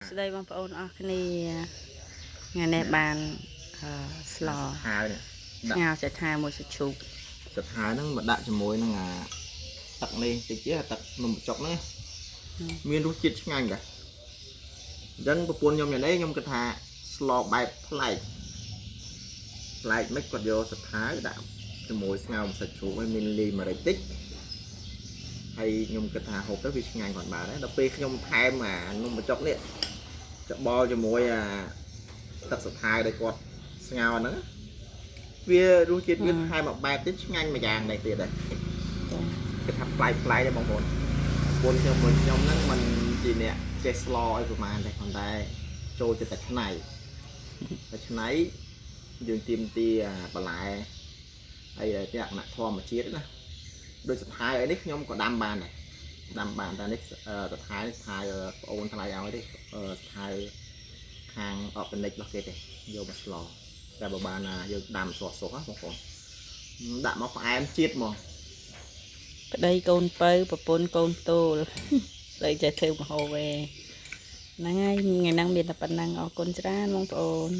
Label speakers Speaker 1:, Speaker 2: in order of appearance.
Speaker 1: ស្ដីបងប្អូនអស់គ្នាថ្ងៃនេះបានស្ល
Speaker 2: ហើយ
Speaker 1: ស្ងោរចេះថាមួយសាច់ឈូក
Speaker 2: សាច់ហើយហ្នឹងមកដាក់ជាមួយនឹងទឹកនេះតិចទៀតទឹកនំបញ្ចុកហ្នឹងមានរសជាតិឆ្ងាញ់ដែរអញ្ចឹងប្រពន្ធខ្ញុំនេះខ្ញុំគិតថាស្លបែបប្លែកមិនគាត់យកសាច់ហើយដាក់ជាមួយស្ងោរសាច់ជ្រូកឲ្យមានលីម្រេចតិចហើយខ្ញុំគិតថាហូបទៅវាឆ្ងាញ់គាត់បានដែរដល់ពេលខ្ញុំថែមនំបញ្ចុកនេះច្បល់ជាមួយទឹកសាច់ហើយដែលគាត់ស្ងោរហ្នឹងវារសជាតិវាថែមមកបែបទៀតឆ្ងាញ់មួយយ៉ាងដែរទៀតដែរគេថាប្លែកដែរបងប្អូនពួកខ្ញុំហ្នឹងមិនជាអ្នកចេះស្លឲ្យប្រហែលតែប៉ុន្តែចូលចិត្តតែឆ្នៃយើងទៀមទាបន្លែហើយលក្ខណៈធម្មជាតិណាដូចសថាយអីនេះខ្ញុំក៏ដាំបានដែរតែនេះសថាយប្អូនថ្លៃឲ្យទេសថាយខាងអបនិករបស់គេទេយកមកស្លតែបើបានយើងដាំស្រស់ៗបងប្អូនដាក់មកផ្អែមជាតិហ្មង
Speaker 1: ប្តីកូនពៅប្រពន្ធកូនតូលស្ដីចេះធ្វើម្ហូបហ្នឹងហើយថ្ងៃហ្នឹងមានតែប៉ុណ្ណឹងអរគុណច្រើនបងប្អូន